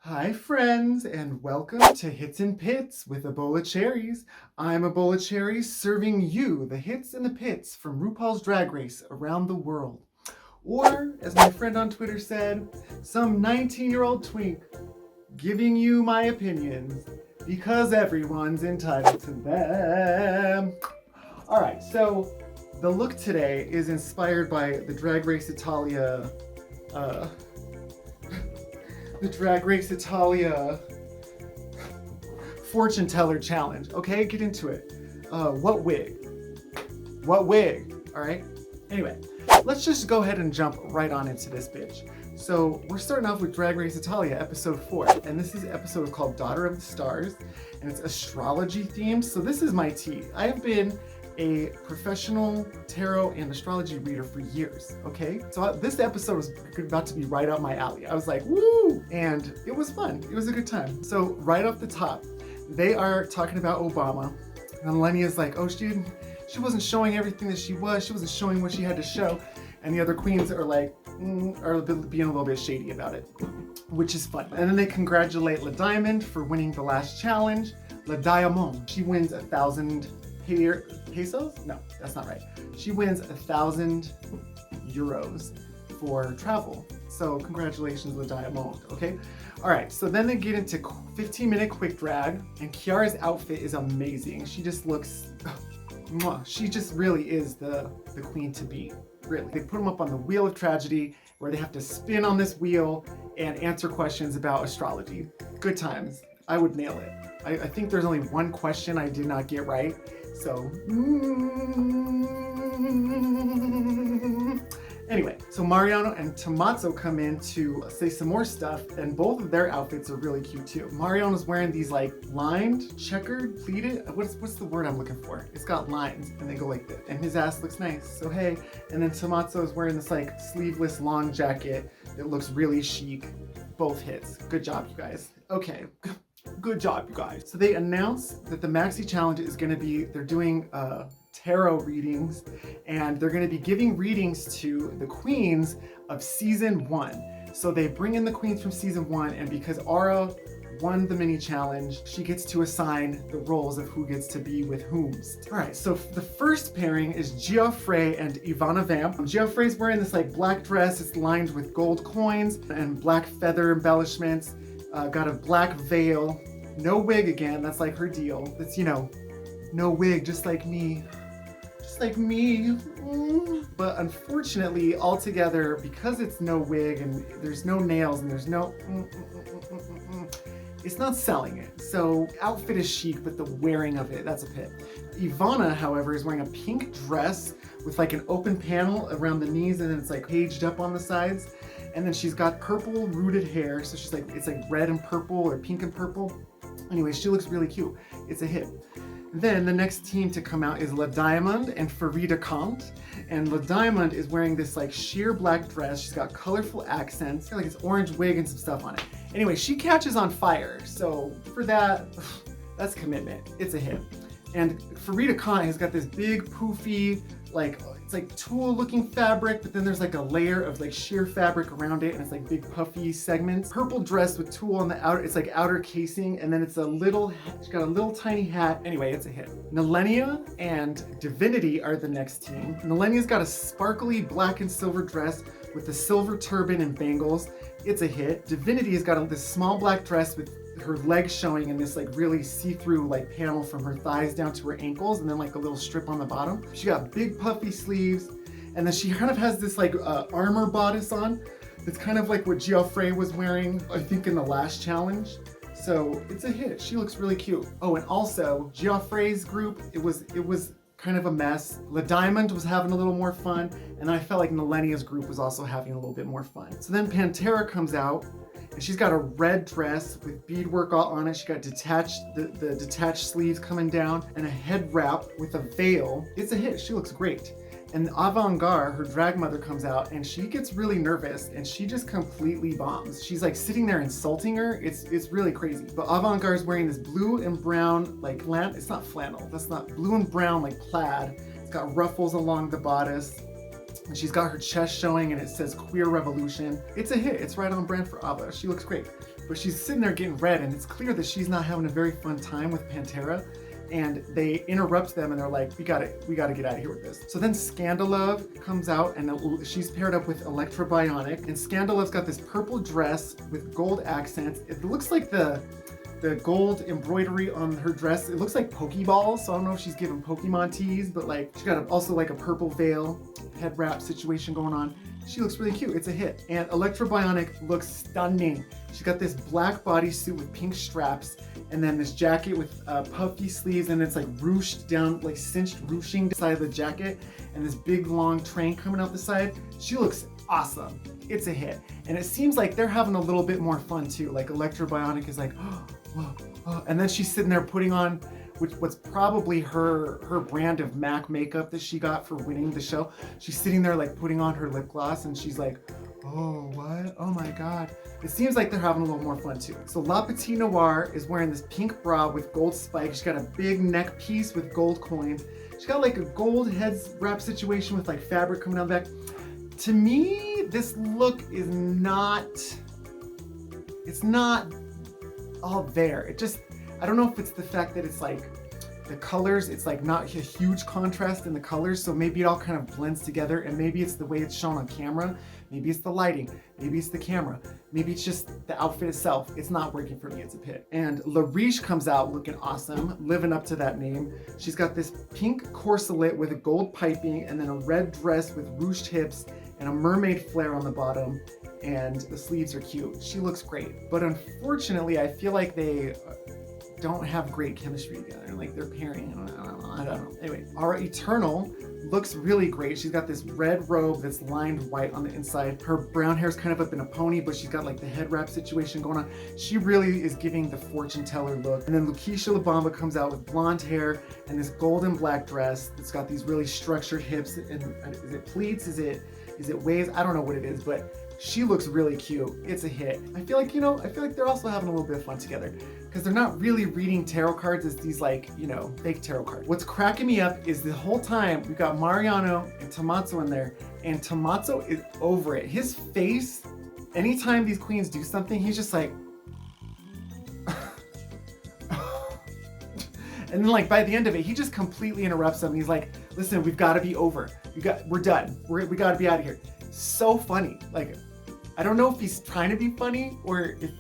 Hi friends, and welcome to Hits and Pits with a bowl of cherries. I'm a bowl of cherries serving you the hits and the pits from RuPaul's Drag Race around the world. Or, as my friend on Twitter said, some 19-year-old twink giving you my opinions because everyone's entitled to them. Alright, so the look today is inspired by the Drag Race Italia fortune teller challenge. Okay, get into it. What wig? What wig? All right. Anyway, let's just go ahead and jump right on into this bitch. So we're starting off with Drag Race Italia, episode 4, and this is episode called Daughter of the Stars, and it's astrology themed. So this is my tea. I have been a professional tarot and astrology reader for years, okay? So this episode was about to be right up my alley. I was like, woo! And it was fun. It was a good time. So right off the top, they are talking about Obama. And Lenny is like, oh, she wasn't showing everything that she wasn't showing what she had to show. And the other queens are like, are being a little bit shady about it, which is fun. And then they congratulate La Diamond for winning the last challenge. La Diamond, she wins 1,000 pesos? No, that's not right. She wins 1,000 euros for travel. So congratulations, La Diamond, okay? All right, so then they get into 15-minute quick drag, and Kiara's outfit is amazing. She just looks, she just really is the queen to beat, really. They put them up on the wheel of tragedy, where they have to spin on this wheel and answer questions about astrology. Good times. I would nail it. I think there's only one question I did not get right. So, anyway, so Mariano and Tommaso come in to say some more stuff, and both of their outfits are really cute too. Mariano's wearing these like lined, checkered, pleated, what's the word I'm looking for? It's got lines and they go like this, and his ass looks nice, so hey. And then Tommaso is wearing this like sleeveless long jacket that looks really chic. Both hits. Good job, you guys. Okay. Good job, you guys. So they announced that the Maxi Challenge is going to be, they're doing tarot readings, and they're going to be giving readings to the queens of season 1. So they bring in the queens from season 1, and because Aura won the mini challenge, she gets to assign the roles of who gets to be with whom's. All right, so the first pairing is Geoffrey and Ivana Vamp. Geoffrey's wearing this like black dress. It's lined with gold coins and black feather embellishments. Got a black veil, no wig again, that's like her deal. That's, you know, no wig, just like me. Just like me. But unfortunately, altogether, because it's no wig and there's no nails and there's no it's not selling it. So outfit is chic, but the wearing of it, that's a pit. Ivana, however, is wearing a pink dress with like an open panel around the knees, and then it's like paged up on the sides. And then she's got purple rooted hair, so she's like, it's like red and purple or pink and purple. Anyway, she looks really cute. It's a hit. Then the next team to come out is La Diamond and Farida Kant. And La Diamond is wearing this like sheer black dress. She's got colorful accents, like this orange wig and some stuff on it. Anyway, she catches on fire. So for that, that's commitment. It's a hit. And Farida Khan has got this big poofy, like, it's like tulle looking fabric, but then there's like a layer of like sheer fabric around it, and it's like big puffy segments. Purple dress with tulle on the outer, it's like outer casing, and then it's a little, she's got a little tiny hat. Anyway, it's a hit. Nalenia and Divinity are the next team. Nalenia's got a sparkly black and silver dress with a silver turban and bangles. It's a hit. Divinity has got this small black dress with her legs showing in this like really see-through like panel from her thighs down to her ankles, and then like a little strip on the bottom. She got big puffy sleeves, and then she kind of has this like armor bodice on. It's kind of like what Geoffrey was wearing, I think, in the last challenge. So it's a hit. She looks really cute. Oh, and also Geoffrey's group, it was kind of a mess. La Diamond was having a little more fun, and I felt like Nalenia's group was also having a little bit more fun. So then Pantera comes out, and she's got a red dress with beadwork all on it. She got detached, the detached sleeves coming down, and a head wrap with a veil. It's a hit. She looks great. And Avant-Garde, her drag mother, comes out, and she gets really nervous, and she just completely bombs. She's like sitting there insulting her. It's really crazy. But Avant-Garde is wearing this blue and brown, like, it's not flannel. That's not blue and brown, like plaid. It's got ruffles along the bodice. And she's got her chest showing, and it says Queer Revolution. It's a hit. It's right on brand for Ava. She looks great. but she's sitting there getting red, and it's clear that she's not having a very fun time with Pantera. And they interrupt them and they're like, we gotta get out of here with this. So then Scandalove comes out and she's paired up with Electra Bionic, and Scandalove's got this purple dress with gold accents. It looks like the gold embroidery on her dress, it looks like Pokeballs, so I don't know if she's giving Pokemon tease, but like she got also like a purple veil head wrap situation going on. She looks really cute. It's a hit. And Electra Bionic looks stunning. She's got this black bodysuit with pink straps, and then this jacket with puffy sleeves, and it's like ruched down, like cinched ruching side of the jacket, and this big long train coming out the side. She looks awesome. It's a hit. And it seems like they're having a little bit more fun too. Like Electra Bionic is like, and then she's sitting there putting on what's probably her brand of MAC makeup that she got for winning the show. She's sitting there like putting on her lip gloss, and she's like, oh, what? Oh my God. It seems like they're having a little more fun too. So La Petite Noire is wearing this pink bra with gold spikes. She's got a big neck piece with gold coins. She's got like a gold head wrap situation with like fabric coming down the back. To me, this look is not, it's not all there. It just, I don't know if it's the fact that it's like the colors, it's like not a huge contrast in the colors, so maybe it all kind of blends together, and maybe it's the way it's shown on camera, maybe it's the lighting, maybe it's the camera, maybe it's just the outfit itself. It's not working for me, it's a pit. And La Riche comes out looking awesome, living up to that name. She's got this pink corselet with a gold piping, and then a red dress with ruched hips and a mermaid flare on the bottom, and the sleeves are cute. She looks great, but unfortunately I feel like they don't have great chemistry together. Like they're pairing, I don't know. Anyway, Aura Eternal looks really great. She's got this red robe that's lined white on the inside. Her brown hair's kind of up in a pony, but she's got like the head wrap situation going on. She really is giving the fortune teller look. And then Lakeisha LaBamba comes out with blonde hair and this golden black dress that's got these really structured hips. And is it pleats? Is it waves? I don't know what it is, but she looks really cute. It's a hit. I feel like they're also having a little bit of fun together, because they're not really reading tarot cards as these like, fake tarot cards. What's cracking me up is the whole time we've got Mariano and Tommaso in there, and Tommaso is over it. His face, anytime these queens do something, he's just like, and then like by the end of it, he just completely interrupts them. He's like, listen, we've got to be over. We're done. We got to be out of here. So funny. Like, I don't know if he's trying to be funny or if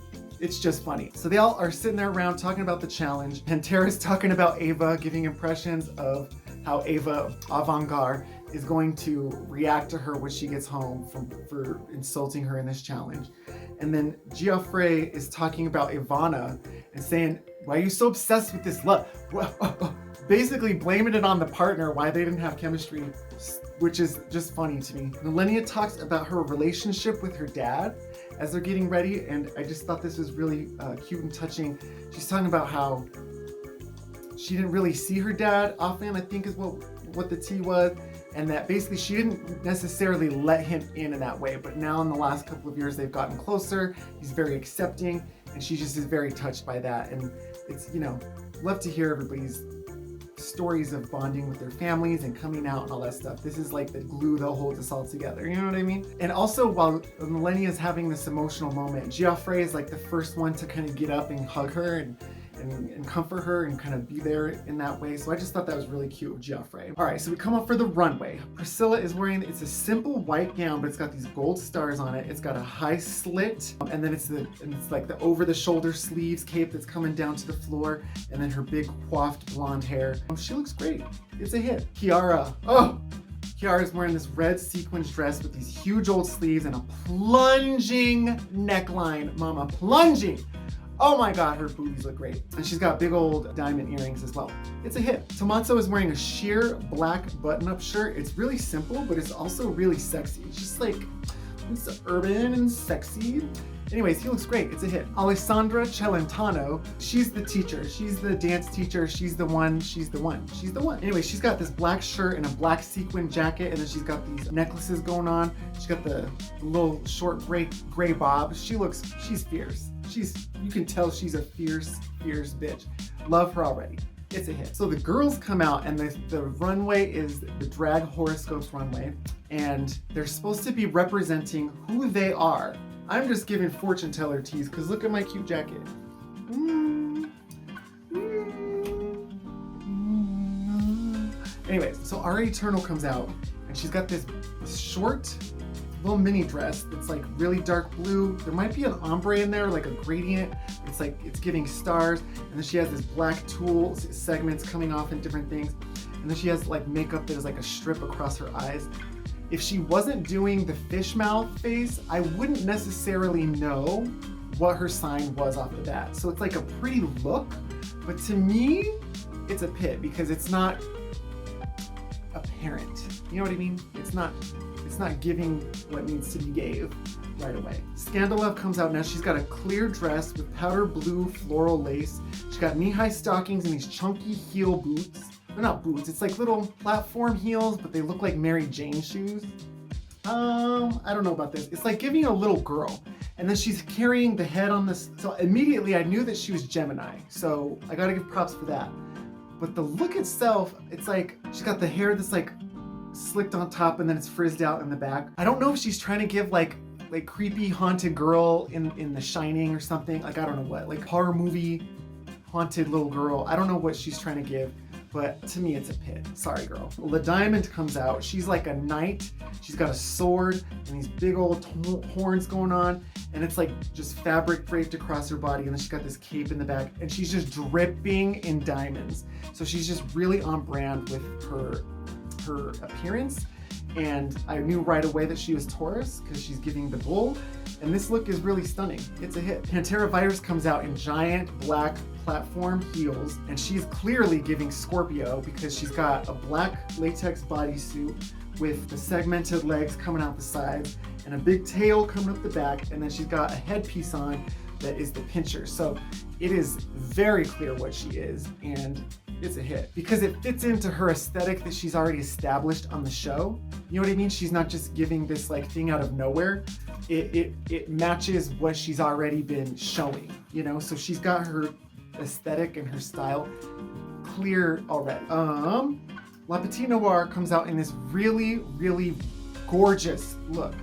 it's just funny. So they all are sitting there around talking about the challenge. Pantera's talking about Ava, giving impressions of how Ava Avant-Garde is going to react to her when she gets home for insulting her in this challenge. And then Geoffrey is talking about Ivana and saying, why are you so obsessed with this love? Basically blaming it on the partner, why they didn't have chemistry, which is just funny to me. Millennia talks about her relationship with her dad as they're getting ready, and I just thought this was really cute and touching. She's talking about how she didn't really see her dad often, I think is what the tea was, and that basically she didn't necessarily let him in that way, but now in the last couple of years they've gotten closer. He's very accepting, and she just is very touched by that. And it's, love to hear everybody's stories of bonding with their families and coming out and all that stuff. This is like the glue that holds us all together, you know what I mean? And also, while Millennia is having this emotional moment, Geoffrey is like the first one to kind of get up and hug her and comfort her and kind of be there in that way. So I just thought that was really cute with Geoffrey. All right, so we come up for the runway. Priscilla is wearing, it's a simple white gown, but it's got these gold stars on it. It's got a high slit, and then it's like the over the shoulder sleeves cape that's coming down to the floor, and then her big coiffed blonde hair. She looks great. It's a hit. Kiara is wearing this red sequins dress with these huge old sleeves and a plunging neckline, mama, plunging. Oh my God, her boobies look great. And she's got big old diamond earrings as well. It's a hit. Tommaso is wearing a sheer black button-up shirt. It's really simple, but it's also really sexy. It's just like, it's urban and sexy. Anyways, he looks great. It's a hit. Alessandra Celentano, she's the teacher. She's the dance teacher. She's the one. Anyway, she's got this black shirt and a black sequin jacket, and then she's got these necklaces going on. She's got the little short gray bob. She's fierce. You can tell she's a fierce bitch. Love her already. It's a hit. So the girls come out, and the runway is the Drag Horoscopes runway, and they're supposed to be representing who they are, I'm just giving fortune teller tease because look at my cute jacket. Anyways, so Our Eternal comes out and she's got this short little mini dress that's like really dark blue. There might be an ombre in there, like a gradient. It's like, it's giving stars. And then she has this black tulle segments coming off in different things. And then she has like makeup that is like a strip across her eyes. If she wasn't doing the fish mouth face, I wouldn't necessarily know what her sign was off the bat. So it's like a pretty look, but to me, it's a pit because it's not apparent. You know what I mean? It's not giving what needs to be gave right away. Scandalove comes out now. She's got a clear dress with powder blue floral lace. She's got knee-high stockings and these chunky heel boots. They're not boots, it's like little platform heels, but they look like Mary Jane shoes. I don't know about this. It's like giving a little girl. And then she's carrying the head on this. So immediately I knew that she was Gemini. So I gotta give props for that. But the look itself, it's like, she's got the hair that's like slicked on top and then it's frizzed out in the back. I don't know if she's trying to give like creepy haunted girl in The Shining or something. Like, I don't know what, like horror movie haunted little girl. I don't know what she's trying to give, but to me it's a pit. Sorry, girl. La Diamond comes out. She's like a knight. She's got a sword and these big old horns going on. And it's like just fabric draped across her body. And then she's got this cape in the back and she's just dripping in diamonds. So she's just really on brand with her appearance. And I knew right away that she was Taurus because she's giving the bull. And this look is really stunning. It's a hit. Pantera Virus comes out in giant black platform heels. And she's clearly giving Scorpio because she's got a black latex bodysuit with the segmented legs coming out the sides and a big tail coming up the back. And then she's got a headpiece on that is the pincher. So it is very clear what she is. And it's a hit because it fits into her aesthetic that she's already established on the show. You know what I mean? She's not just giving this like thing out of nowhere. It matches what she's already been showing, you know? So she's got her aesthetic and her style clear already. La Petite Noire comes out in this really, really gorgeous look.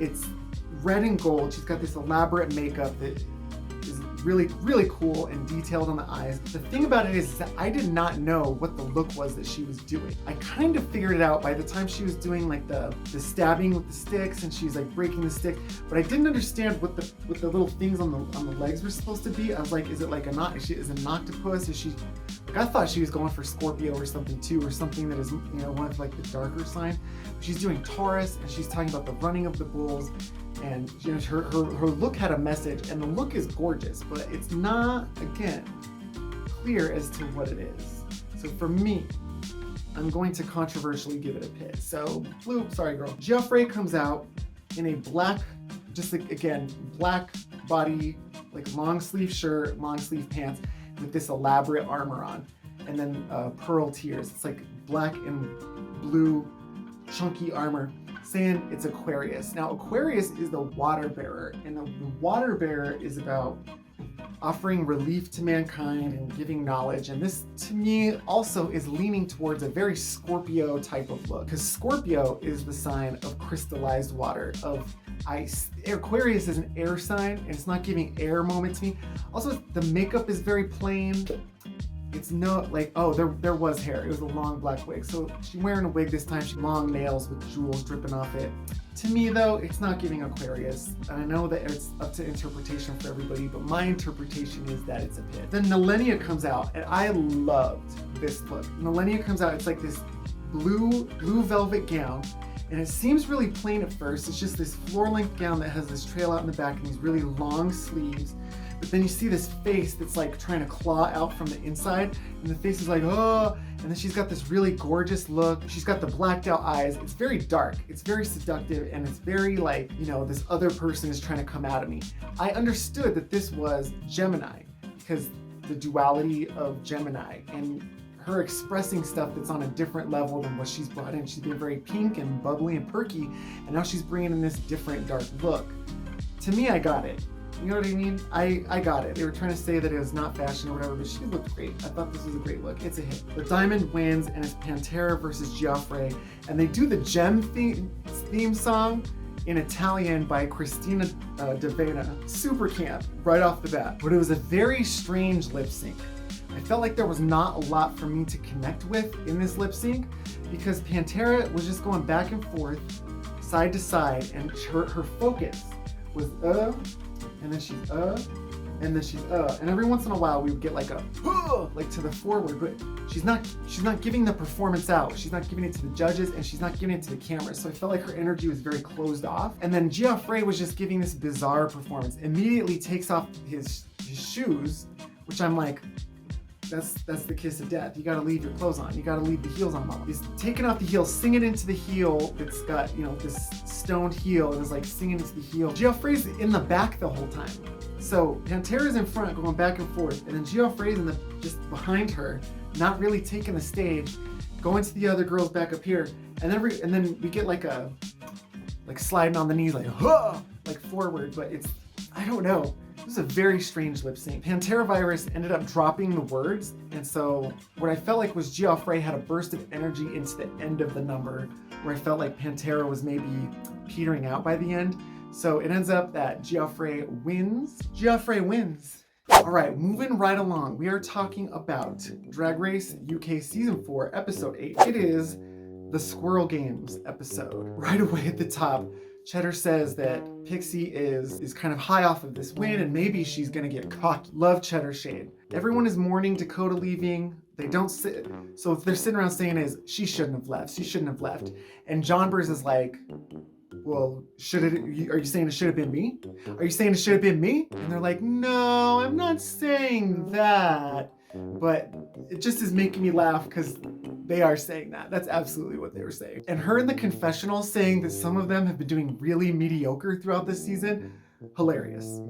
It's red and gold. She's got this elaborate makeup that is really, really cool and detailed on the eyes. The thing about it is that I did not know what the look was that she was doing. I kind of figured it out by the time she was doing like the stabbing with the sticks and she's like breaking the stick, but I didn't understand what the little things on the legs were supposed to be. I was like, is it like is it an octopus? Is she, like, I thought she was going for Scorpio or something too, or something that is, you know, one of like the darker sign. She's doing Taurus and she's talking about the running of the bulls. And you know, her look had a message and the look is gorgeous, but it's not, again, clear as to what it is. So for me, I'm going to controversially give it a pit. So blue, sorry girl. Geoffrey comes out in a black, just like, again, black body, like long sleeve shirt, long sleeve pants with this elaborate armor on. And then pearl tears. It's like black and blue chunky armor, saying it's Aquarius. Now, Aquarius is the water bearer, and the water bearer is about offering relief to mankind and giving knowledge. And this, to me, also is leaning towards a very Scorpio type of look, because Scorpio is the sign of crystallized water, of ice. Aquarius is an air sign, and it's not giving air moment to me. Also, the makeup is very plain. It's not like, oh, there was hair. It was a long black wig. So she's wearing a wig this time. She long nails with jewels dripping off it. To me though, it's not giving Aquarius. And I know that it's up to interpretation for everybody, but my interpretation is that it's a pit. Then Millennia comes out, and I loved this look. Millennia comes out, it's like this blue velvet gown. And it seems really plain at first. It's just this floor-length gown that has this trail out in the back and these really long sleeves. But then you see this face that's like trying to claw out from the inside, and the face is like, oh, and then she's got this really gorgeous look. She's got the blacked out eyes. It's very dark, it's very seductive, and it's very like, you know, this other person is trying to come out of me. I understood that this was Gemini because the duality of Gemini and her expressing stuff that's on a different level than what she's brought in. She's been very pink and bubbly and perky, and now she's bringing in this different dark look. To me, I got it. You know what I mean? I got it. They were trying to say that it was not fashion or whatever, but she looked great. I thought this was a great look. It's a hit. The Diamond wins, and it's Pantera versus Geoffrey, and they do the Gem theme song in Italian by Christina D'Avena. Super camp right off the bat, but it was a very strange lip sync. I felt like there was not a lot for me to connect with in this lip sync because Pantera was just going back and forth, side to side, and her focus was and then she's and then she's and every once in a while we would get like a like to the forward, but she's not giving the performance out. She's not giving it to the judges, and she's not giving it to the camera. So I felt like her energy was very closed off. And then Geoffrey was just giving this bizarre performance. Immediately takes off his shoes, which I'm like, that's the kiss of death. You gotta leave your clothes on. You gotta leave the heels on, mama. He's taking off the heel, singing into the heel that's got, you know, this stoned heel, and is like singing into the heel. Geoffrey's in the back the whole time. So Pantera's in front going back and forth, and then Geoffrey's just behind her, not really taking the stage, going to the other girls back up here, and then we get like sliding on the knees like forward, but I don't know. This is a very strange lip sync. Pantera Virus ended up dropping the words, and so what I felt like was Geoffrey had a burst of energy into the end of the number, where I felt like Pantera was maybe petering out by the end. So it ends up that Geoffrey wins. Geoffrey wins. All right, moving right along. We are talking about Drag Race UK Season 4, Episode 8. It is the Squirrel Games episode. Right away at the top, Cheddar says that Pixie is kind of high off of this win, and maybe she's gonna get cocky. Love Cheddar shade. Everyone is mourning Dakota leaving. They don't sit, so if they're sitting around saying is, she shouldn't have left, she shouldn't have left. And John Bers is like, well, are you saying it should have been me? Are you saying it should have been me? And they're like, no, I'm not saying that. But it just is making me laugh because they are saying that. That's absolutely what they were saying. And her in the confessional saying that some of them have been doing really mediocre throughout this season, hilarious.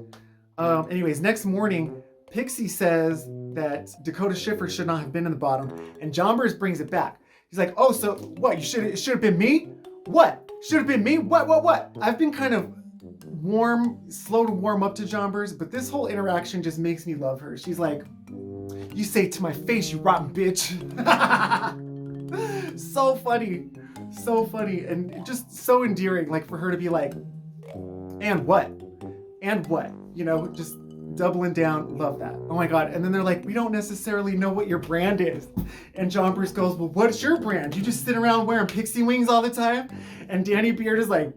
Anyways, next morning, Pixie says that Dakota Schiffer should not have been in the bottom, and John Bers brings it back. He's like, oh, so what? It should have been me? What? Should have been me? What? I've been kind of slow to warm up to John Bers, but this whole interaction just makes me love her. She's like, you say it to my face, you rotten bitch. So funny, and just so endearing, like for her to be like, and what? You know, just doubling down, love that. Oh my God. And then they're like, we don't necessarily know what your brand is. And John Bers goes, well, what's your brand? You just sit around wearing pixie wings all the time? And Danny Beard is like,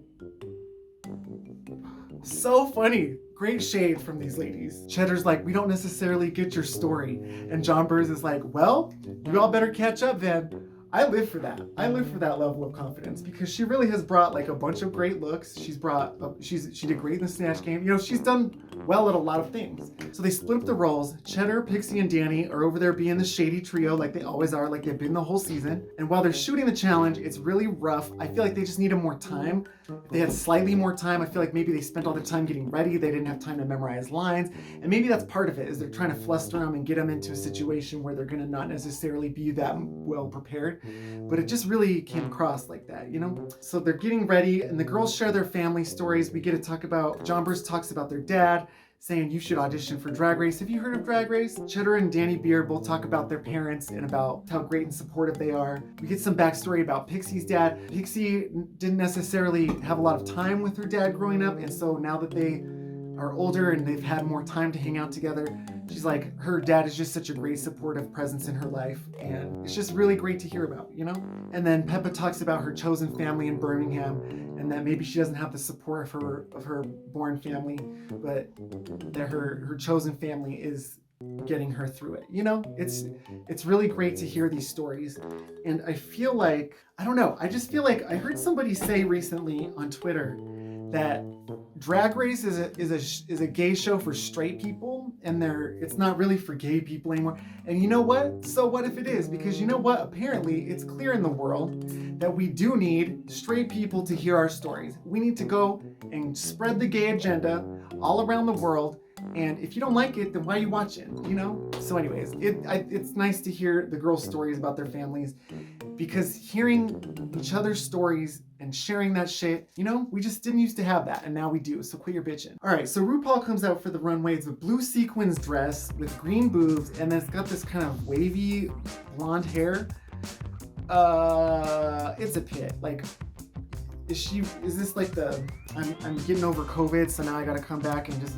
so funny. Great shade from these ladies. Cheddar's like, we don't necessarily get your story. And John Bers is like, well, you all better catch up then. I live for that. I live for that level of confidence because she really has brought like a bunch of great looks. She did great in the Snatch Game. You know, she's done well at a lot of things. So they split up the roles. Cheddar, Pixie, and Danny are over there being the shady trio like they always are, like they've been the whole season. And while they're shooting the challenge, it's really rough. I feel like they just needed more time. If they had slightly more time, I feel like maybe they spent all the time getting ready. They didn't have time to memorize lines. And maybe that's part of it, is they're trying to fluster them and get them into a situation where they're gonna not necessarily be that well prepared. But it just really came across like that, you know? So they're getting ready and the girls share their family stories. We get to talk about, John Bers talks about their dad, saying you should audition for Drag Race. Have you heard of Drag Race? Cheddar and Danny Beard both talk about their parents and about how great and supportive they are. We get some backstory about Pixie's dad. Pixie didn't necessarily have a lot of time with her dad growing up, and so now that they are older and they've had more time to hang out together, she's like, her dad is just such a great supportive presence in her life, and it's just really great to hear about, you know? And then Peppa talks about her chosen family in Birmingham, and that maybe she doesn't have the support of her born family, but that her chosen family is getting her through it. You know, it's really great to hear these stories. And I feel like, I don't know, I just feel like I heard somebody say recently on Twitter that Drag Race is a gay show for straight people, and it's not really for gay people anymore. And you know what? So what if it is? Because you know what? Apparently, it's clear in the world that we do need straight people to hear our stories. We need to go and spread the gay agenda all around the world. And if you don't like it, then why are you watching? You know? So anyways, it's nice to hear the girls' stories about their families, because hearing each other's stories and sharing that shit, you know, we just didn't used to have that, and now we do, so quit your bitching. All right, so RuPaul comes out for the runway. It's a blue sequins dress with green boobs, and then it's got this kind of wavy blonde hair. It's a pit. Like, is this like I'm getting over COVID, so now I gotta come back and just,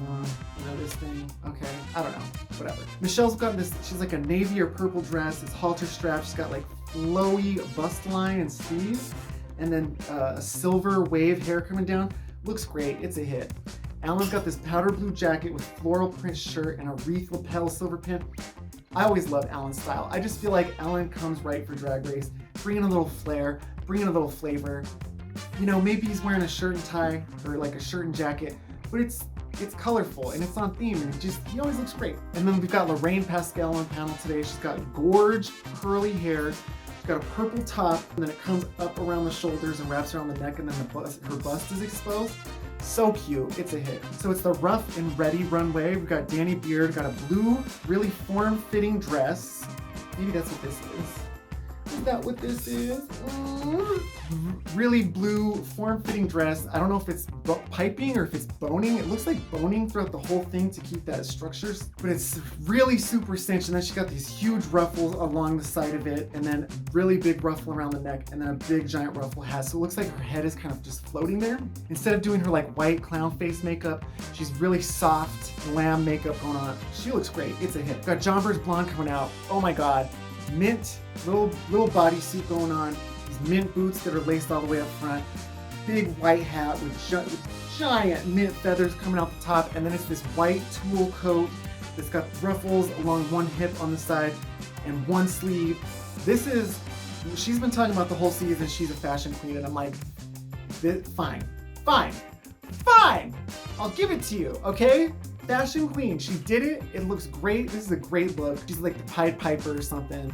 this thing, okay, I don't know, whatever. Michelle's got this, she's like a navy or purple dress, it's halter strap, she's got like flowy bust line and sleeves, and then a silver wave hair coming down, looks great, it's a hit. Alan's got this powder blue jacket with floral print shirt and a wreath lapel silver pin. I always love Alan's style. I just feel like Alan comes right for Drag Race, bring in a little flair, bring in a little flavor. You know, maybe he's wearing a shirt and tie or like a shirt and jacket, but it's colorful and it's on theme, and he always looks great. And then we've got Lorraine Pascal on panel today. She's got gorge curly hair. She's got a purple top, and then it comes up around the shoulders and wraps around the neck, and then her bust is exposed. So cute, it's a hit. So it's the Ruff and Ready Runway. We've got Danny Beard, got a blue, really form-fitting dress. Maybe that's what this is. Is that what this is? Really blue, form-fitting dress. I don't know if it's piping or if it's boning. It looks like boning throughout the whole thing to keep that structure, but it's really super cinched. And then she got these huge ruffles along the side of it, and then really big ruffle around the neck, and then a big giant ruffle hat. So it looks like her head is kind of just floating there. Instead of doing her like white clown face makeup, she's really soft lamb makeup going on. She looks great. It's a hit. Got Jonbers Blonde coming out. Oh my God. Mint, little bodysuit going on. These mint boots that are laced all the way up front. Big white hat with giant mint feathers coming out the top. And then it's this white tulle coat that's got ruffles along one hip on the side and one sleeve. She's been talking about the whole season she's a fashion queen, and I'm like, fine. I'll give it to you, okay? Fashion queen, she did it. It looks great. This is a great look. She's like the Pied Piper or something.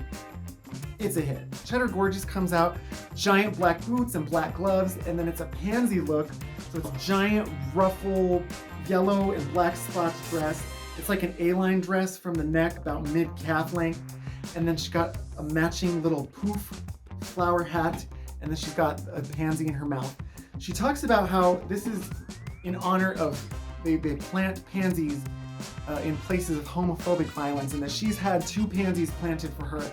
It's a hit. Cheddar Gorgeous comes out, giant black boots and black gloves, and then it's a pansy look. So it's giant ruffle, yellow and black spots dress. It's like an A-line dress from the neck, about mid-calf length. And then she's got a matching little poof flower hat, and then she's got a pansy in her mouth. She talks about how this is in honor of they plant pansies in places of homophobic violence, and that she's had 2 pansies planted for her.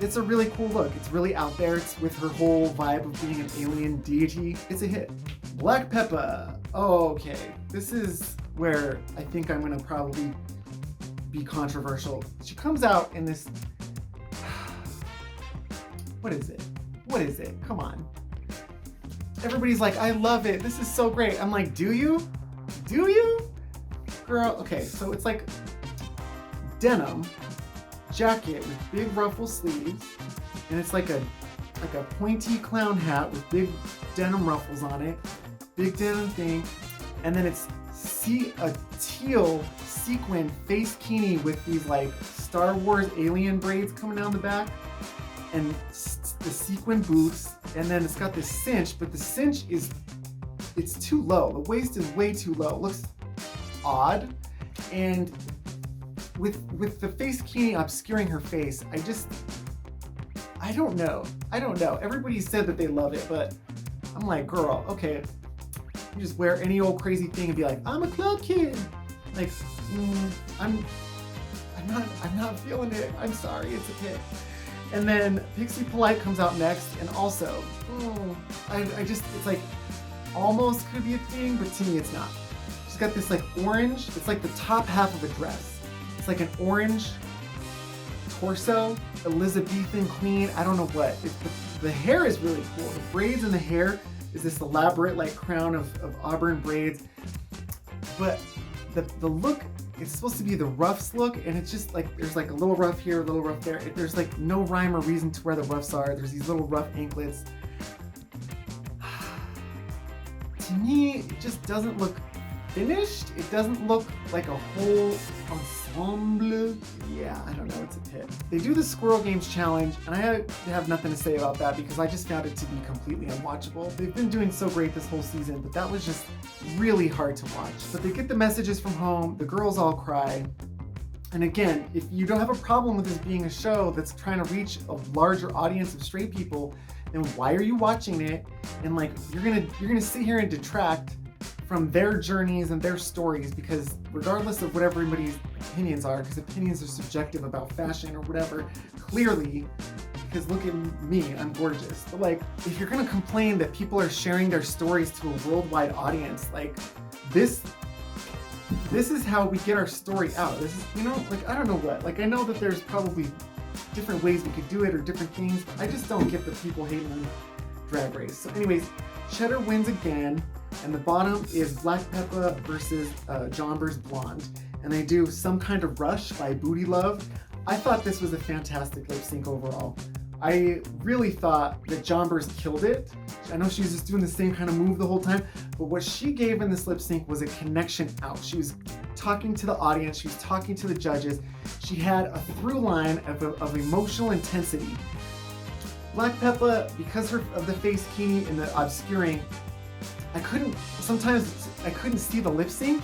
It's a really cool look. It's really out there. It's with her whole vibe of being an alien deity. It's a hit. Black Peppa. Oh, okay. This is where I think I'm gonna probably be controversial. She comes out in this, what is it? Come on. Everybody's like, I love it. This is so great. I'm like, do you? Girl, okay, so it's like denim jacket with big ruffle sleeves, and it's like a pointy clown hat with big denim ruffles on it, big denim thing, and then it's a teal sequin face kini with these like Star Wars alien braids coming down the back, and the sequin boots, and then it's got this cinch, but the cinch it's too low. The waist is way too low. It looks odd. And with the face kini obscuring her face, I don't know. Everybody said that they love it, but I'm like, girl, okay. You just wear any old crazy thing and be like, I'm a club kid. Like, I'm not feeling it. I'm sorry, it's a hit. And then Pixie Polite comes out next, and also, it's like, almost could be a thing, but to me it's not. She's got this like orange, it's like the top half of a dress. It's like an orange torso, Elizabethan queen, I don't know what. The hair is really cool. The braids in the hair is this elaborate like crown of auburn braids. But the look, it's supposed to be the Ruffs look, and it's just like, there's like a little ruff here, a little ruff there. There's like no rhyme or reason to where the ruffs are. There's these little rough anklets. To me, it just doesn't look finished. It doesn't look like a whole ensemble. Yeah, I don't know, it's a pit. They do the Squirrel Games challenge, and I have nothing to say about that because I just found it to be completely unwatchable. They've been doing so great this whole season, but that was just really hard to watch. But they get the messages from home, the girls all cry. And again, if you don't have a problem with this being a show that's trying to reach a larger audience of straight people, then why are you watching it? And like, you're gonna sit here and detract from their journeys and their stories, because regardless of what everybody's opinions are, because opinions are subjective about fashion or whatever, clearly because look at me, I'm gorgeous. But like, if you're gonna complain that people are sharing their stories to a worldwide audience, like this is how we get our story out. This is, you know, like, I don't know what. Like, I know that there's probably different ways we could do it or different things, but I just don't get the people hating on Drag Race. So anyways, Cheddar wins again, and the bottom is Black Peppa versus Jonber's Blonde. And they do Some Kind of Rush by Booty Love. I thought this was a fantastic lip sync overall. I really thought that Jonber's killed it. I know she was just doing the same kind of move the whole time, but what she gave in this lip sync was a connection out. She was talking to the audience, she was talking to the judges. She had a through line of emotional intensity. Black Peppa, because of the face key and the obscuring, sometimes I couldn't see the lip sync,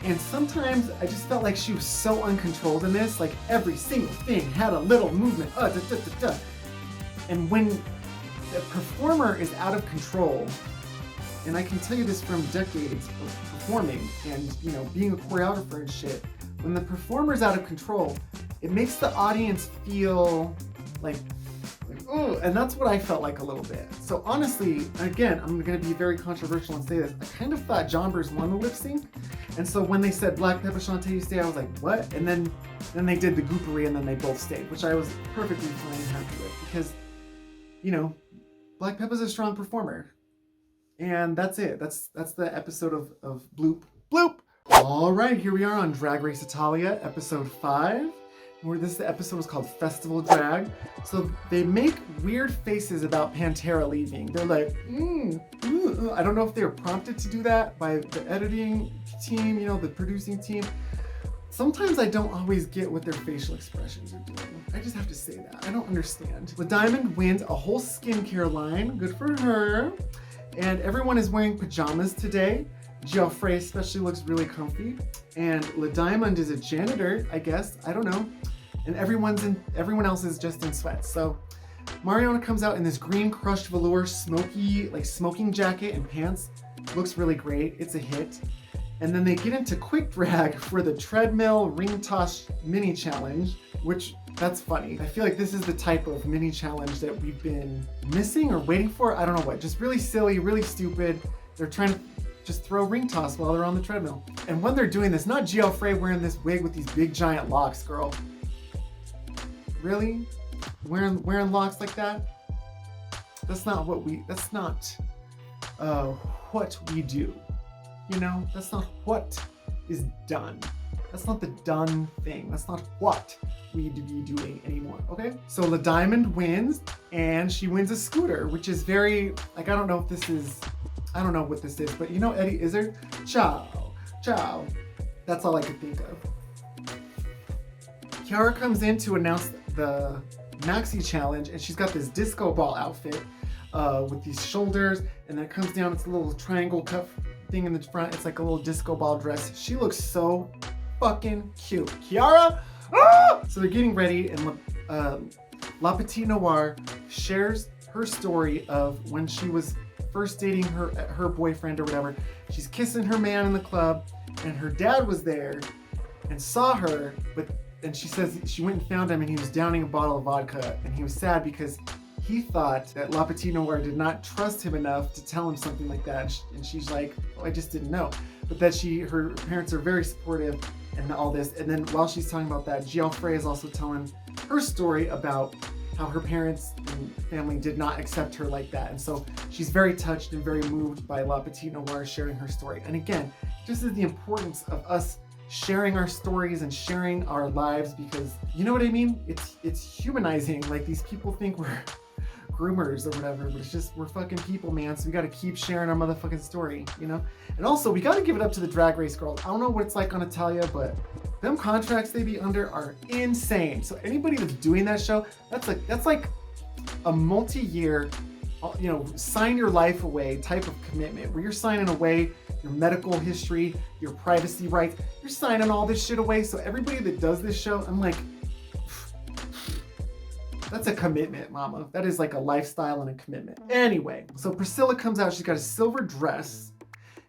and sometimes I just felt like she was so uncontrolled in this, like every single thing had a little movement, And when the performer is out of control, and I can tell you this from decades of performing and, you know, being a choreographer and shit, when the performer's out of control, it makes the audience feel like, oh, and that's what I felt like a little bit. So honestly, again, I'm gonna be very controversial and say this, I kind of thought Jonber's won the lip sync. And so when they said Black Peppa, Shantae, you stay, I was like, what? And then they did the goopery and then they both stayed, which I was perfectly fine and happy with because, you know, Black Peppa's a strong performer. And that's it. That's the episode of Bloop. Bloop! All right, here we are on Drag Race Italia, episode 5. Where the episode is called Festival Drag. So they make weird faces about Pantera leaving. They're like, I don't know if they were prompted to do that by the editing team, you know, the producing team. Sometimes I don't always get what their facial expressions are doing. I just have to say that. I don't understand. LaDiamond wins a whole skincare line. Good for her. And everyone is wearing pajamas today. Geoffrey especially looks really comfy. And LaDiamond is a janitor, I guess. I don't know. And everyone else is just in sweats. So Mariana comes out in this green crushed velour smoking jacket and pants. Looks really great. It's a hit. And then they get into quick drag for the treadmill ring toss mini challenge, which that's funny. I feel like this is the type of mini challenge that we've been missing or waiting for. I don't know what. Just really silly, really stupid. They're trying to just throw ring toss while they're on the treadmill. And when they're doing this, not Geoffrey wearing this wig with these big giant locks, girl. Really? Wearing locks like that? That's not what we do. You know? That's not what is done. That's not the done thing. That's not what we be doing anymore, okay? So LaDiamond wins, and she wins a scooter, which is very, like, I don't know what this is, but you know Eddie Izzard? Ciao, ciao. That's all I could think of. Kiara comes in to announce the Maxi Challenge, and she's got this disco ball outfit with these shoulders, and then it comes down, it's a little triangle cuff thing in the front. It's like a little disco ball dress. She looks so fucking cute. Kiara! Ah! So they're getting ready, and La Petite Noire shares her story of when she was first dating her boyfriend or whatever. She's kissing her man in the club, and her dad was there and saw her, and she says she went and found him, and he was downing a bottle of vodka, and he was sad because he thought that La Petite Noire did not trust him enough to tell him something like that. And she's like, oh, I just didn't know. But that her parents are very supportive and all this. And then while she's talking about that, Geoffrey is also telling her story about how her parents and family did not accept her like that. And so she's very touched and very moved by La Petite Noire sharing her story. And again, just is the importance of us sharing our stories and sharing our lives, because you know what I mean? It's humanizing. Like, these people think we're groomers or whatever, but it's just, we're fucking people, man. So we got to keep sharing our motherfucking story, you know? And also, we got to give it up to the Drag Race girls. I don't know what it's like on Italia, but them contracts they be under are insane. So anybody that's doing that show, that's like a multi-year, you know, sign your life away type of commitment, where you're signing away your medical history, your privacy rights. You're signing all this shit away. So everybody that does this show, I'm like, that's a commitment, mama. That is like a lifestyle and a commitment. Anyway, so Priscilla comes out. She's got a silver dress.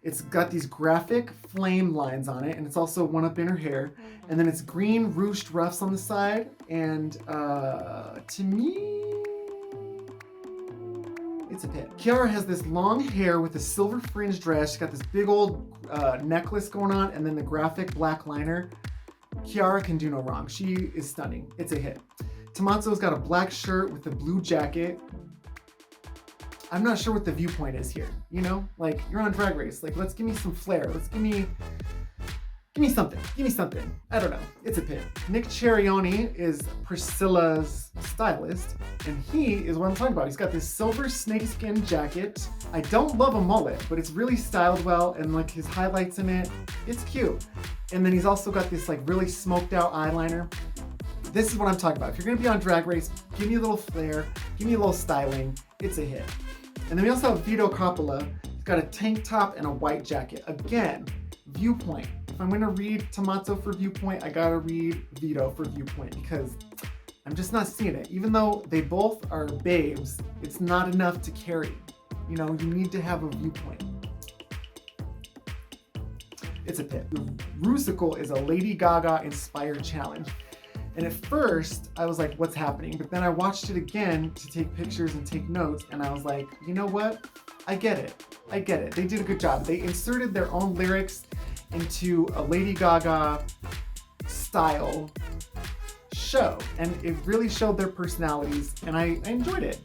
It's got these graphic flame lines on it, and it's also one up in her hair. And then it's green ruched ruffs on the side. And to me, It's a pit. Kiara has this long hair with a silver fringe dress. She's got this big old necklace going on and then the graphic black liner. Kiara can do no wrong. She is stunning. It's a hit. Tommaso's got a black shirt with a blue jacket. I'm not sure what the viewpoint is here. You know, like you're on Drag Race. Like, let's give me some flair. Let's give me something. Give me something. I don't know. It's a pit. Nick Cerioni is Priscilla's stylist, and he is what I'm talking about. He's got this silver snakeskin jacket. I don't love a mullet, but it's really styled well, and like his highlights in it, it's cute. And then he's also got this like really smoked out eyeliner. This is what I'm talking about. If you're gonna be on Drag Race, give me a little flair, give me a little styling. It's a hit. And then we also have Vito Coppola. He's got a tank top and a white jacket. Again, viewpoint. If I'm gonna read Tommaso for viewpoint, I gotta read Vito for viewpoint because I'm just not seeing it. Even though they both are babes, it's not enough to carry. You know, you need to have a viewpoint. It's a pit. The Rusical is a Lady Gaga inspired challenge. And at first, I was like, what's happening? But then I watched it again to take pictures and take notes, and I was like, you know what? I get it. I get it. They did a good job. They inserted their own lyrics into a Lady Gaga style show, and it really showed their personalities, and I enjoyed it.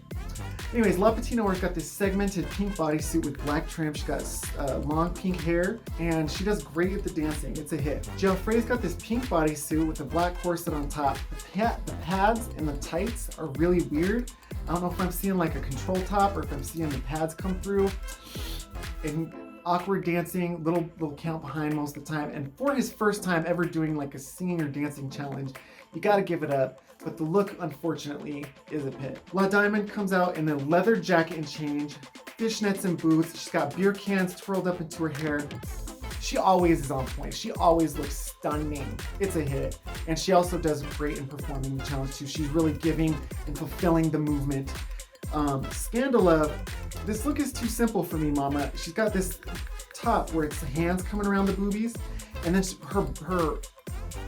Anyways, La Patinore's got this segmented pink bodysuit with black trim. She's got long pink hair, and she does great at the dancing. It's a hit. Geoffrey's got this pink bodysuit with a black corset on top. The pads and the tights are really weird. I don't know if I'm seeing like a control top or if I'm seeing the pads come through. And awkward dancing, little count behind most of the time. And for his first time ever doing like a singing or dancing challenge, you gotta give it up. But the look, unfortunately, is a pit. La Diamond comes out in a leather jacket and change, fishnets and boots. She's got beer cans twirled up into her hair. She always is on point. She always looks stunning. It's a hit. And she also does great in performing the challenge too. She's really giving and fulfilling the movement. Scandala, this look is too simple for me, mama. She's got this top where it's hands coming around the boobies, and then her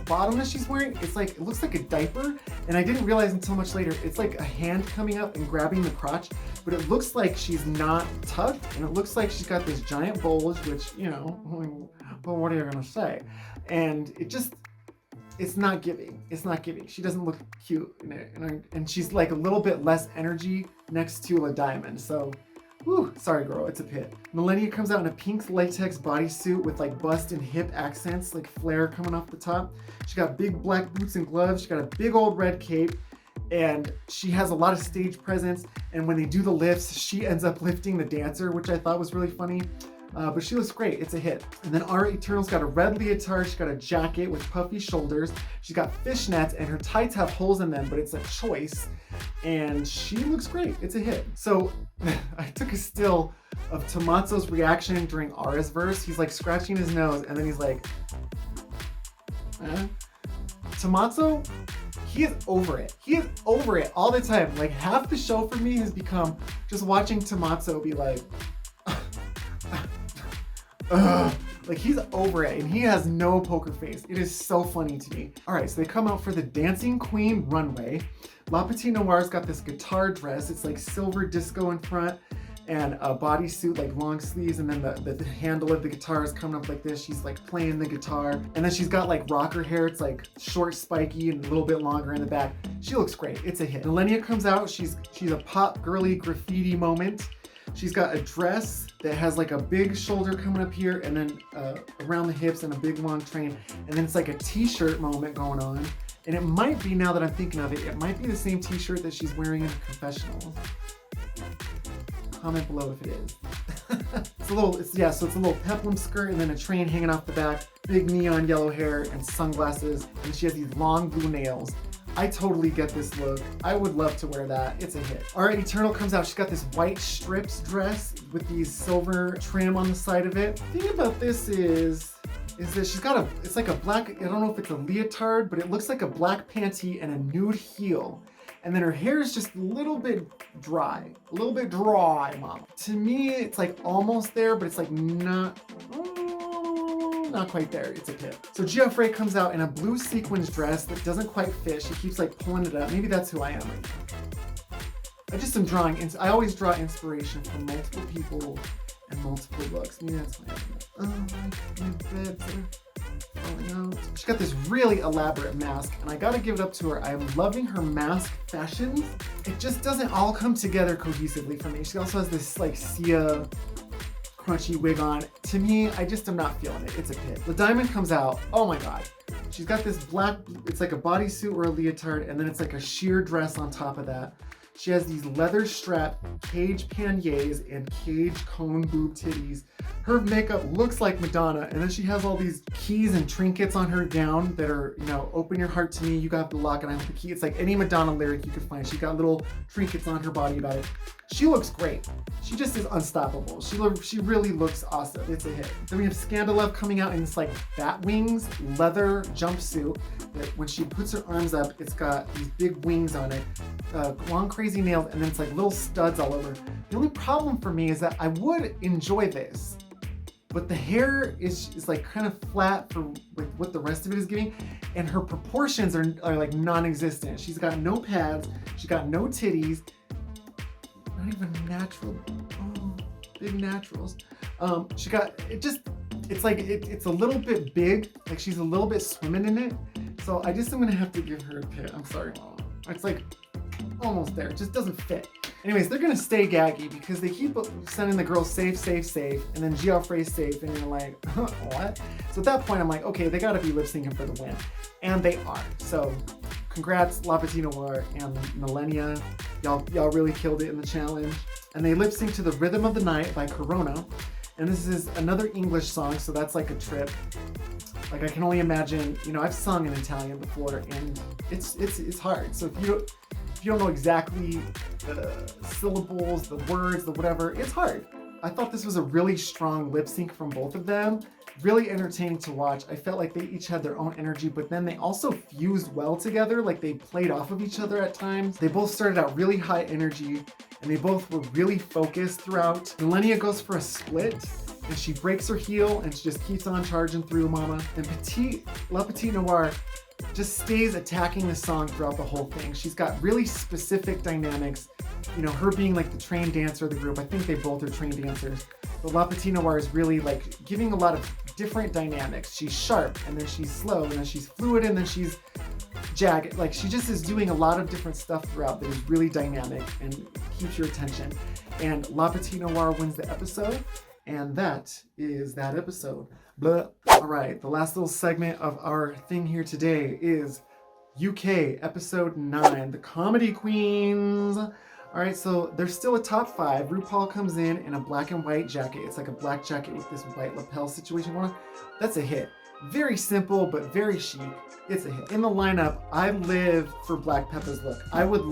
bottom that she's wearing, it's like, it looks like a diaper, and I didn't realize until much later, it's like a hand coming up and grabbing the crotch, but it looks like she's not tucked, and it looks like she's got this giant bulge, which, you know, but what are you gonna say? And it just, it's not giving. It's not giving. She doesn't look cute in it, and she's like a little bit less energy next to La Diamond, so whew, sorry girl, it's a pit. Millennia comes out in a pink latex bodysuit with like bust and hip accents, like flare coming off the top. She got big black boots and gloves. She got a big old red cape, and she has a lot of stage presence. And when they do the lifts, she ends up lifting the dancer, which I thought was really funny. But she looks great. It's a hit. And then Ara Eternal's got a red leotard. She's got a jacket with puffy shoulders. She's got fishnets, and her tights have holes in them, but it's a choice. And she looks great. It's a hit. So I took a still of Tommaso's reaction during Ara's verse. He's like scratching his nose, and then he's like, Tommaso, he is over it. He is over it all the time. Like half the show for me has become just watching Tommaso be like, like he's over it, and he has no poker face. It is so funny to me. All right, so they come out for the Dancing Queen Runway. La Petite Noir's got this guitar dress. It's like silver disco in front and a bodysuit, like long sleeves, and then the handle of the guitar is coming up like this. She's like playing the guitar, and then she's got like rocker hair. It's like short, spiky, and a little bit longer in the back. She looks great. It's a hit. Millennia comes out. She's a pop girly graffiti moment. She's got a dress that has like a big shoulder coming up here, and then around the hips, and a big long train, and then it's like a t-shirt moment going on. And it might be, now that I'm thinking of it, it might be the same t-shirt that she's wearing in the confessional. Comment below if it is. So it's a little peplum skirt and then a train hanging off the back, big neon yellow hair and sunglasses, and she has these long blue nails. I totally get this look. I would love to wear that. It's a hit. Alright, Eternal comes out. She's got this white strips dress with these silver trim on the side of it. The thing about this is that she's got it's like a black, I don't know if it's a leotard, but it looks like a black panty and a nude heel. And then her hair is just a little bit dry. Mom. To me, it's like almost there, but it's like not quite there. It's a tip. So Geoffrey comes out in a blue sequins dress that doesn't quite fit. She keeps like pulling it up. Maybe that's who I am right now. I just am drawing, I always draw inspiration from multiple people and multiple looks. Maybe that's why my beds are falling out. She's got this really elaborate mask, and I gotta give it up to her. I'm loving her mask fashions. It just doesn't all come together cohesively for me. She also has this like Sia crunchy wig on. To me, I just am not feeling it. It's a pit. The diamond comes out. Oh my God. She's got this black, it's like a bodysuit or a leotard, and then it's like a sheer dress on top of that. She has these leather strap cage panniers and cage cone boob titties. Her makeup looks like Madonna, and then she has all these keys and trinkets on her gown that are, you know, open your heart to me, you got the lock and I have the key. It's like any Madonna lyric you could find. She got little trinkets on her body about it. She looks great. She just is unstoppable. She really looks awesome. It's a hit. Then we have Scandalove coming out in this like bat wings leather jumpsuit that when she puts her arms up, it's got these big wings on it, long crazy nails, and then it's like little studs all over. The only problem for me is that I would enjoy this, but the hair is like kind of flat for like what the rest of it is giving, and her proportions are like non-existent. She's got no pads, she's got no titties, not even natural. Oh, big naturals. She got it's like it's a little bit big, like she's a little bit swimming in it. So I just am gonna have to give her a pit. I'm sorry, Mama. It's like almost there. It just doesn't fit. Anyways, they're gonna stay gaggy because they keep sending the girls safe, and then Geoffrey's safe, and you're like, what? So at that point, I'm like, okay, they gotta be lip syncing for the win. And they are. So congrats, La Petite Noir and Millennia. Y'all really killed it in the challenge. And they lip sync to The Rhythm of the Night by Corona. And this is another English song, so that's like a trip. Like I can only imagine, you know, I've sung in Italian before, and it's hard. So if you don't know exactly the syllables, the words, the whatever, it's hard. I thought this was a really strong lip sync from both of them. Really entertaining to watch. I felt like they each had their own energy, but then they also fused well together. Like they played off of each other at times. They both started out really high energy, and they both were really focused throughout. Millennia goes for a split, and she breaks her heel, and she just keeps on charging through, Mama. And La Petite Noir just stays attacking the song throughout the whole thing. She's got really specific dynamics. You know, her being like the trained dancer of the group. I think they both are trained dancers. But La Petite Noir is really like giving a lot of different dynamics. She's sharp, and then she's slow, and then she's fluid, and then she's jagged. Like she just is doing a lot of different stuff throughout that is really dynamic and keeps your attention. And La Petite Noir wins the episode, and that is that episode. Blah. All right, the last little segment of our thing here today is UK episode 9, the Comedy Queens. All right, so there's still a top 5. RuPaul comes in a black and white jacket. It's like a black jacket with this white lapel situation going on. That's a hit. Very simple, but very chic. It's a hit. In the lineup, I live for Black Peppa's look. I would,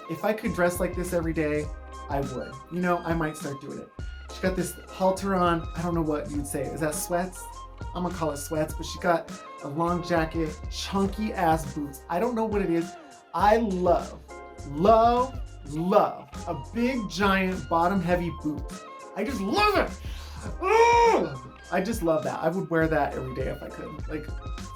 if I could dress like this every day, I would. You know, I might start doing it. She got this halter on. I don't know what you'd say. Is that sweats? I'm gonna call it sweats, but she got a long jacket, chunky ass boots. I don't know what it is. I love a big giant bottom heavy boot. I just love it. Ugh! I just love that. I would wear that every day if I could. Like,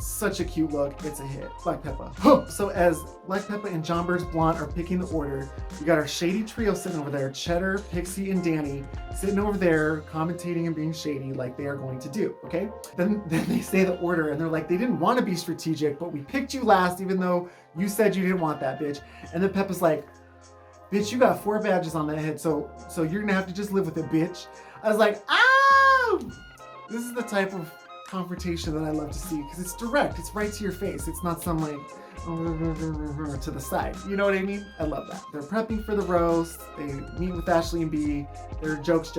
such a cute look. It's a hit. Black Peppa. So as Black Peppa and John Burst Blonde are picking the order, we got our shady trio sitting over there. Cheddar, Pixie, and Danny sitting over there commentating and being shady like they are going to do, okay? Then they say the order and they're like, they didn't want to be strategic, but we picked you last even though you said you didn't want that, bitch. And then Peppa's like, bitch, you got 4 badges on that head, so you're gonna have to just live with it, bitch. I was like, ow! This is the type of confrontation that I love to see because it's direct. It's right to your face. It's not some like to the side. You know what I mean? I love that. They're prepping for the roast. They meet with Ashley and B. They're jokes.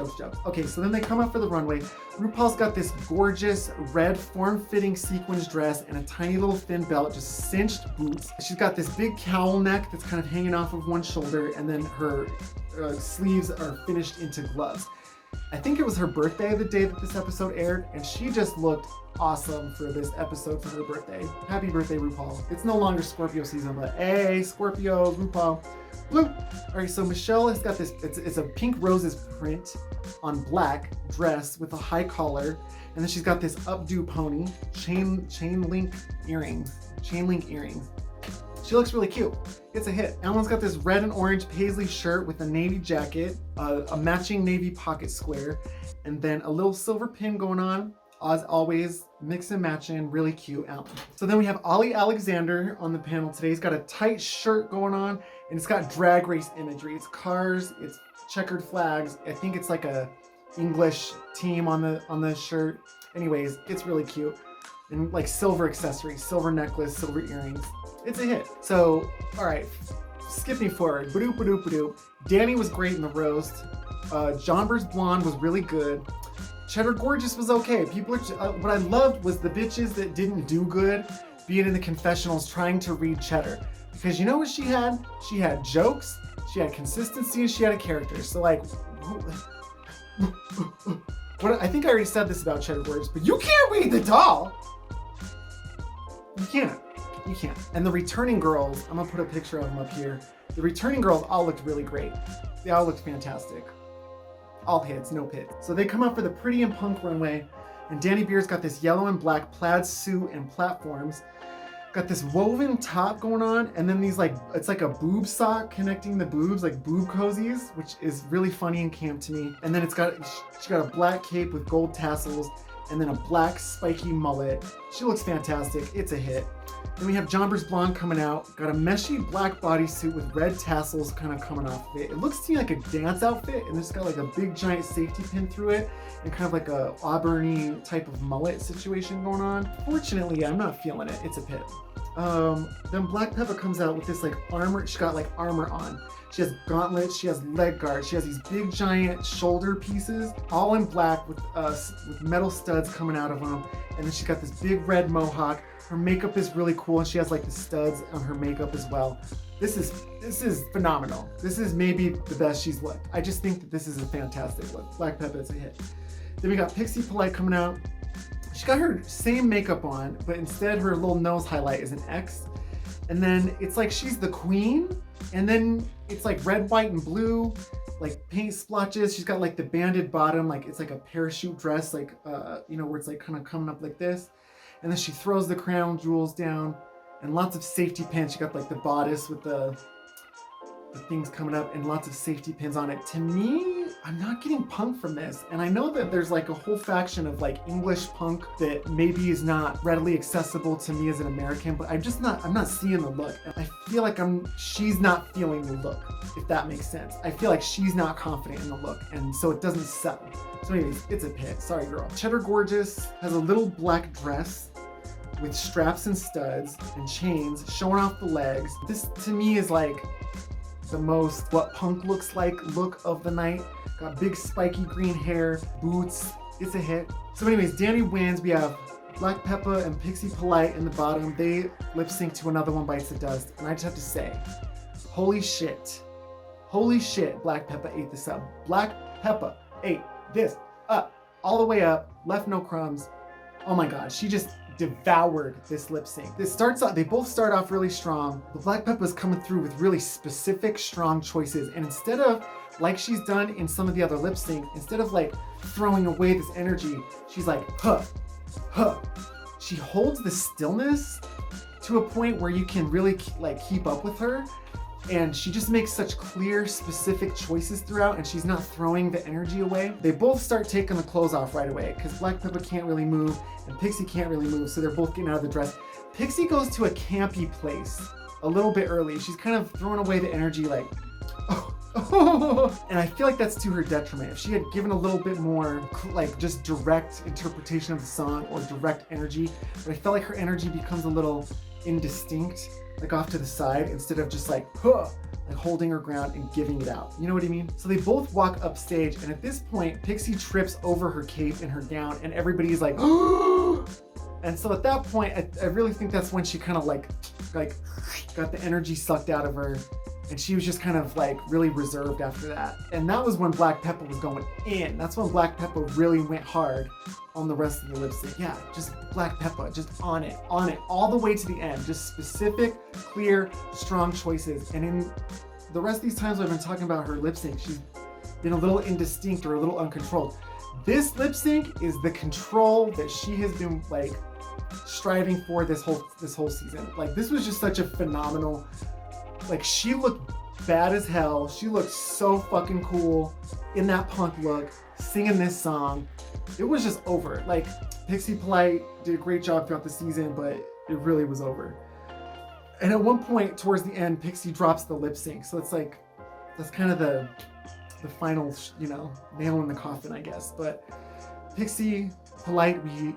Okay, so then they come up for the runway. RuPaul's got this gorgeous red form-fitting sequins dress and a tiny little thin belt, just cinched boots. She's got this big cowl neck that's kind of hanging off of one shoulder, and then her sleeves are finished into gloves. I think it was her birthday the day that this episode aired, and she just looked awesome for this episode for her birthday. Happy birthday, RuPaul. It's no longer Scorpio season, but hey, Scorpio, RuPaul. Blue. All right, so Michelle has got this, it's a pink roses print on black dress with a high collar, and then she's got this updo pony, chain link earrings. She looks really cute. It's a hit. Ellen's got this red and orange paisley shirt with a navy jacket, a matching navy pocket square, and then a little silver pin going on. As always, mix and matching, really cute Ellen. So then we have Ollie Alexander on the panel today. He's got a tight shirt going on, and it's got drag race imagery. It's cars, it's checkered flags. I think it's like a English team on the shirt. Anyways, it's really cute. And like silver accessories, silver necklace, silver earrings. It's a hit. So, all right, skipping forward. Badoop, badoop, badoop. Danny was great in the roast. Jonber's Blonde was really good. Cheddar Gorgeous was okay. People are, what I loved was the bitches that didn't do good being in the confessionals trying to read Cheddar. Because you know what she had? She had jokes, she had consistency, and she had a character. So like, I think I already said this about Cheddar Gorgeous, but you can't read the doll. You can't. You can't. And the returning girls, I'm gonna put a picture of them up here. The returning girls all looked really great. They all looked fantastic. All hits, no pit. So they come out for the Pretty and Punk runway, and Danny Beer's got this yellow and black plaid suit and platforms. Got this woven top going on, and then these like, it's like a boob sock connecting the boobs, like boob cozies, which is really funny and camp to me. And then she got a black cape with gold tassels, and then a black spiky mullet. She looks fantastic, it's a hit. Then we have Jonber's Blonde coming out, got a meshy black bodysuit with red tassels kind of coming off of it. It looks to me like a dance outfit, and it's got like a big giant safety pin through it, and kind of like a auburny type of mullet situation going on. Fortunately, I'm not feeling it, it's a pit. Then Black Peppa comes out with this like armor, she got like armor on. She has gauntlets, she has leg guards, she has these big giant shoulder pieces, all in black with metal studs coming out of them. And then she's got this big red mohawk. Her makeup is really cool, and she has like the studs on her makeup as well. This is phenomenal. This is maybe the best she's looked. I just think that this is a fantastic look. Black Peppa is a hit. Then we got Pixie Polite coming out. She got her same makeup on, but instead her little nose highlight is an X. And then it's like she's the queen, and then it's like red, white, and blue, like paint splotches. She's got like the banded bottom, like it's like a parachute dress, like, you know, where it's like kind of coming up like this. And then she throws the crown jewels down, and lots of safety pins. She got like the bodice with the things coming up, and lots of safety pins on it. To me, I'm not getting punk from this. And I know that there's like a whole faction of like English punk that maybe is not readily accessible to me as an American, but I'm not seeing the look. And I feel like she's not feeling the look, if that makes sense. I feel like she's not confident in the look, and so it doesn't sell. So anyways, it's a pit, sorry girl. Cheddar Gorgeous has a little black dress with straps and studs and chains showing off the legs. This to me is like the most what punk looks like look of the night. Got big spiky green hair, boots, it's a hit. So anyways, Danny wins. We have Black Peppa and Pixie Polite in the bottom. They lip sync to Another One Bites the Dust. And I just have to say, holy shit, Black Peppa ate this up. Black Peppa ate this up, all the way up, left no crumbs. Oh my God, she just devoured this lip sync. They both start off really strong, but Black Peppa's coming through with really specific, strong choices. And instead of, like she's done in some of the other lip syncs, instead of like throwing away this energy, she's like, huh. She holds the stillness to a point where you can really like keep up with her. And she just makes such clear, specific choices throughout, and she's not throwing the energy away. They both start taking the clothes off right away, because Black Peppa can't really move, and Pixie can't really move, so they're both getting out of the dress. Pixie goes to a campy place a little bit early. She's kind of throwing away the energy, like, oh. And I feel like that's to her detriment. If she had given a little bit more, like, just direct interpretation of the song, or direct energy, but I felt like her energy becomes a little indistinct, like off to the side, instead of just like holding her ground and giving it out. You know what I mean? So they both walk upstage, and at this point, Pixie trips over her cape and her gown, and everybody's like, oh! And so at that point, I really think that's when she kind of like got the energy sucked out of her, and she was just kind of like really reserved after that. And that was when Black Peppa was going in. That's when Black Peppa really went hard on the rest of the lip sync. Yeah, just Black Peppa, just on it, all the way to the end. Just specific, clear, strong choices. And in the rest of these times I've been talking about her lip sync, she's been a little indistinct or a little uncontrolled. This lip sync is the control that she has been like striving for this whole season. Like, this was just such a phenomenal, like, she looked bad as hell. She looked so fucking cool in that punk look, singing this song. It was just over. Like, Pixie Polite did a great job throughout the season, but it really was over. And at one point towards the end, Pixie drops the lip sync. So it's like, that's kind of the final, you know, nail in the coffin, I guess. But Pixie Polite, we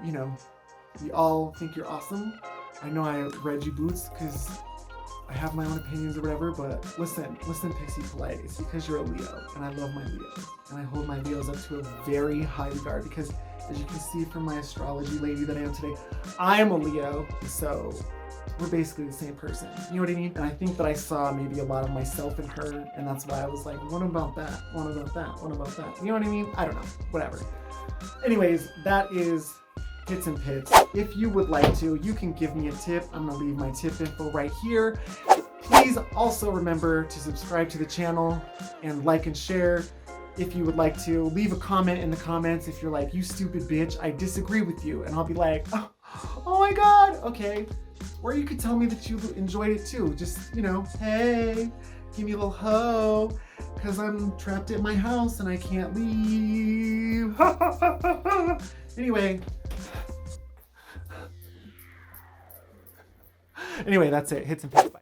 all think you're awesome. I know I read you boots because I have my own opinions or whatever, but listen, Pixie Polite, it's because you're a Leo, and I love my Leos, and I hold my Leos up to a very high regard because, as you can see from my astrology lady that I am today, I am a Leo, so we're basically the same person. You know what I mean? And I think that I saw maybe a lot of myself in her, and that's why I was like, what about that? What about that? What about that? You know what I mean? I don't know. Whatever. Anyways, that is Hits and Pits. If you would like to, you can give me a tip. I'm gonna leave my tip info right here. Please also remember to subscribe to the channel and like and share. If you would like to, leave a comment in the comments if you're like, you stupid bitch, I disagree with you. And I'll be like, oh my God, okay. Or you could tell me that you enjoyed it too. Just, you know, hey, give me a little ho, because I'm trapped in my house and I can't leave. Anyway, that's it. Hits and Pits. Bye.